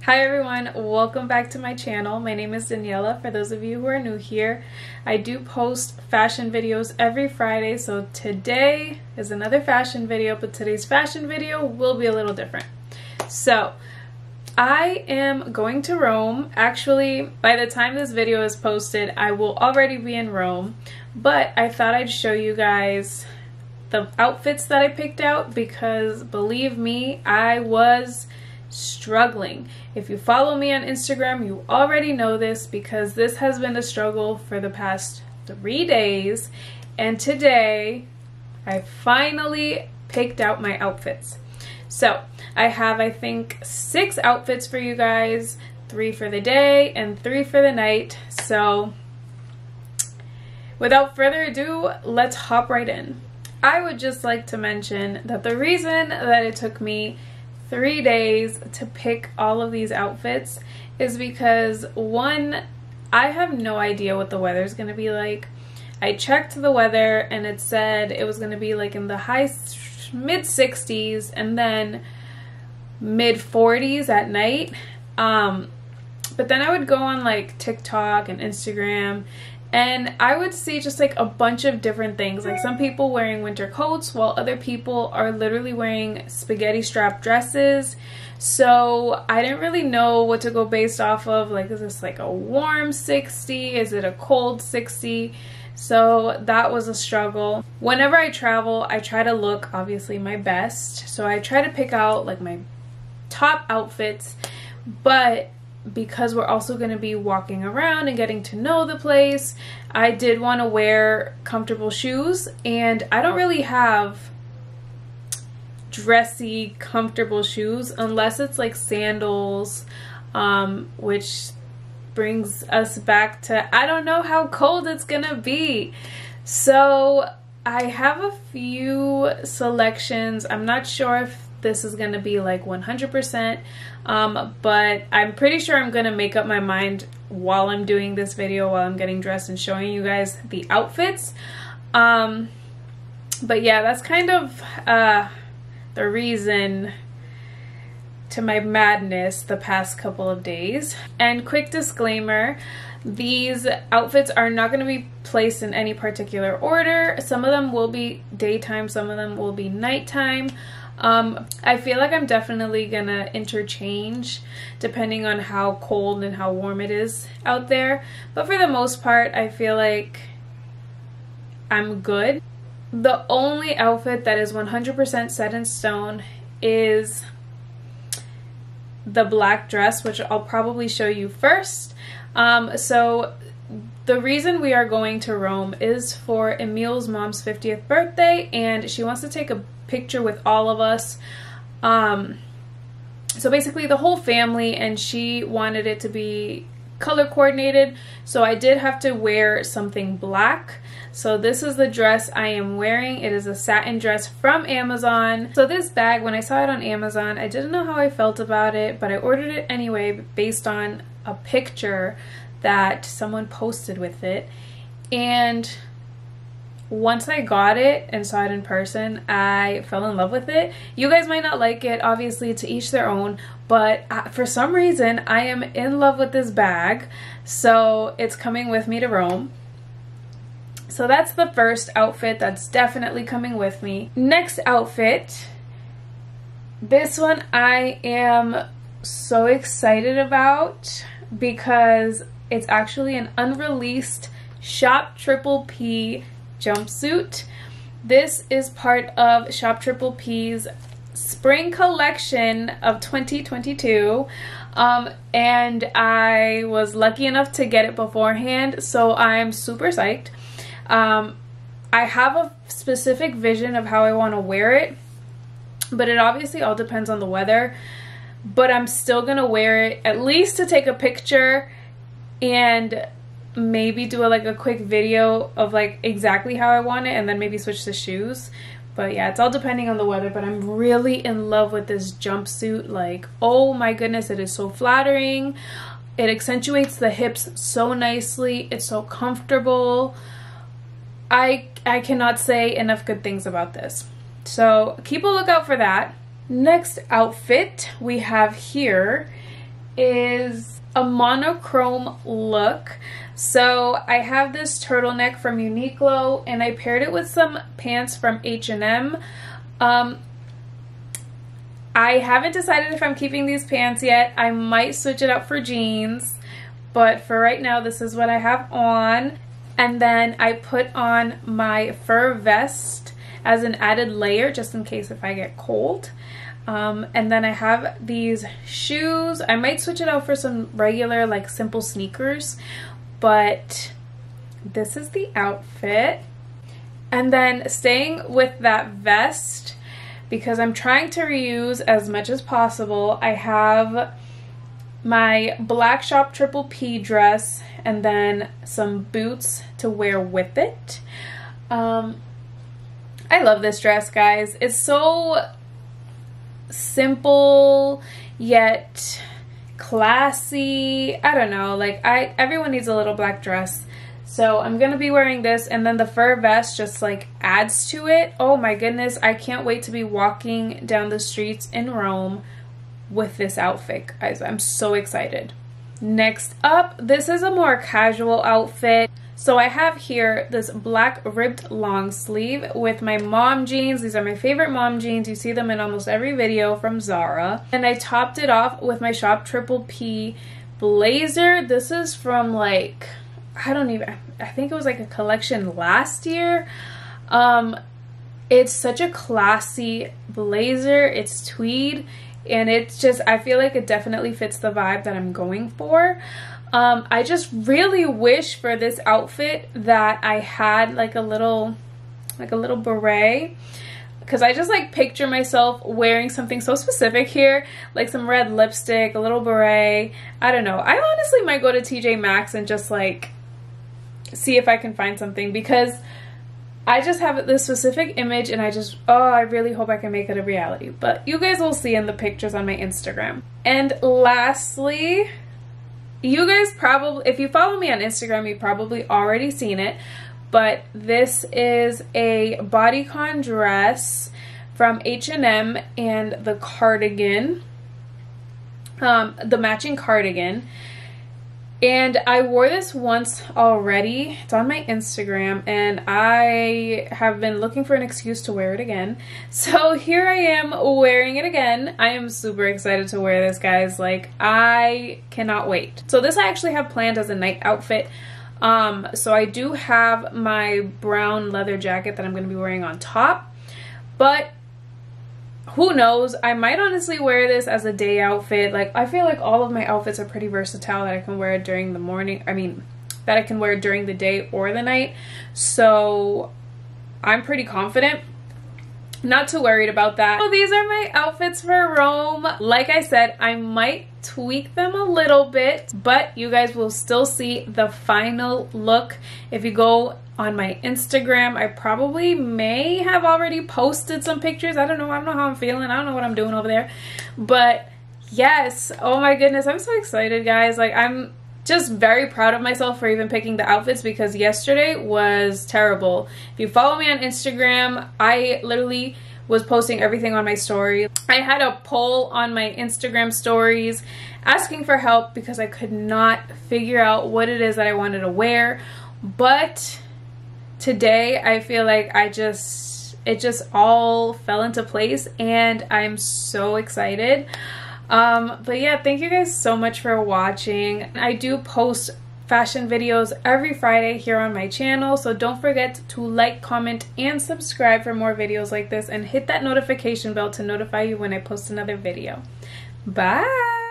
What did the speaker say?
Hi everyone, welcome back to my channel. My name is Daniela. For those of you who are new here, I do post fashion videos every Friday, so today is another fashion video, but today's fashion video will be a little different. So, I am going to Rome. Actually, by the time this video is posted, I will already be in Rome, but I thought I'd show you guys the outfits that I picked out because believe me, I was struggling. If you follow me on Instagram, you already know this because this has been a struggle for the past 3 days, and today I finally picked out my outfits. So I have, I think, 6 outfits for you guys, 3 for the day and 3 for the night. So without further ado, let's hop right in. I would just like to mention that the reason that it took me 3 days to pick all of these outfits is because, one, I have no idea what the weather is going to be like. I checked the weather and it said it was going to be like in the mid 60s and then mid 40s at night. But then I would go on like TikTok and Instagram and I would see just like a bunch of different things, like some people wearing winter coats while other people are literally wearing spaghetti strap dresses. So I didn't really know what to go based off of. Like, is this like a warm 60? Is it a cold 60? So that was a struggle. Whenever I travel, I try to look obviously my best. So I try to pick out like my top outfits, but because we're also going to be walking around and getting to know the place, I did want to wear comfortable shoes, and I don't really have dressy comfortable shoes unless it's like sandals, which brings us back to I don't know how cold it's gonna be. So I have a few selections. I'm not sure if this is gonna be like 100%, but I'm pretty sure I'm gonna make up my mind while I'm doing this video, while I'm getting dressed and showing you guys the outfits. But yeah, that's kind of the reason to my madness the past couple of days. And quick disclaimer, these outfits are not going to be placed in any particular order. Some of them will be daytime, some of them will be nighttime. I feel like I'm definitely gonna interchange depending on how cold and how warm it is out there, but for the most part I feel like I'm good. The only outfit that is 100% set in stone is the black dress, which I'll probably show you first. So the reason we are going to Rome is for Emil's mom's 50th birthday, and she wants to take a picture with all of us. So basically the whole family, and she wanted it to be color coordinated, so I did have to wear something black. So this is the dress I am wearing. It is a satin dress from Amazon. So this bag, when I saw it on Amazon, I didn't know how I felt about it, but I ordered it anyway based on a picture that someone posted with it. And once I got it and saw it in person, I fell in love with it. You guys might not like it, obviously to each their own, but for some reason I am in love with this bag, so it's coming with me to Rome. So that's the first outfit that's definitely coming with me. Next outfit, this one I am so excited about because it's actually an unreleased Shop Triple P jumpsuit. This is part of Shop Triple P's spring collection of 2022, and I was lucky enough to get it beforehand, so I'm super psyched. I have a specific vision of how I want to wear it, but it obviously all depends on the weather, but I'm still gonna wear it at least to take a picture and maybe do like a quick video of like exactly how I want it, and then maybe switch the shoes. But yeah, it's all depending on the weather, but I'm really in love with this jumpsuit. Like, oh my goodness, it is so flattering. It accentuates the hips so nicely. It's so comfortable. I cannot say enough good things about this. So keep a lookout for that. Next outfit we have here is a monochrome look. So I have this turtleneck from Uniqlo and I paired it with some pants from H&M. I haven't decided if I'm keeping these pants yet. I might switch it up for jeans, but for right now this is what I have on. And then I put on my fur vest as an added layer just in case if I get cold. And then I have these shoes. I might switch it out for some regular like simple sneakers, but this is the outfit. And then staying with that vest, because I'm trying to reuse as much as possible, I have my black Shop Triple P dress and then some boots to wear with it. I love this dress, guys. It's so simple yet classy. I don't know, like everyone needs a little black dress. So I'm gonna be wearing this, and then the fur vest just like adds to it. Oh my goodness, I can't wait to be walking down the streets in Rome with this outfit, guys. I'm so excited. Next up, this is a more casual outfit. So I have here this black ribbed long sleeve with my mom jeans. These are my favorite mom jeans. You see them in almost every video from Zara. And I topped it off with my Shop Triple P blazer. This is from like, I think it was like a collection last year. It's such a classy blazer. It's tweed, and it's just, I feel like it definitely fits the vibe that I'm going for. I just really wish for this outfit that I had like a little beret, because I just like picture myself wearing something so specific here, like some red lipstick, a little beret. I don't know. I honestly might go to TJ Maxx and just like see if I can find something, because I just have this specific image and I really hope I can make it a reality. But you guys will see in the pictures on my Instagram. And lastly, you guys probably, if you follow me on Instagram, you've probably already seen it, but this is a bodycon dress from H&M and the cardigan, the matching cardigan. And I wore this once already. It's on my Instagram, and I have been looking for an excuse to wear it again. So here I am wearing it again. I am super excited to wear this, guys. Like, I cannot wait. So this I actually have planned as a night outfit. So I do have my brown leather jacket that I'm going to be wearing on top. But who knows, I might honestly wear this as a day outfit. Like, I feel like all of my outfits are pretty versatile, that I can wear during the morning. That I can wear during the day or the night. So I'm pretty confident. Not too worried about that. So these are my outfits for Rome. Like I said, I might tweak them a little bit, but you guys will still see the final look if you go on my Instagram. I probably may have already posted some pictures. I don't know how I'm feeling. I don't know what I'm doing over there. But yes, oh my goodness, I'm so excited, guys. Like, I'm just very proud of myself for even picking the outfits, because yesterday was terrible. If you follow me on Instagram, I literally was posting everything on my story. I had a poll on my Instagram stories asking for help because I could not figure out what it is that I wanted to wear. But today I feel like it just all fell into place, and I'm so excited. But yeah, thank you guys so much for watching. I do post fashion videos every Friday here on my channel, so don't forget to like, comment, and subscribe for more videos like this, and hit that notification bell to notify you when I post another video. Bye!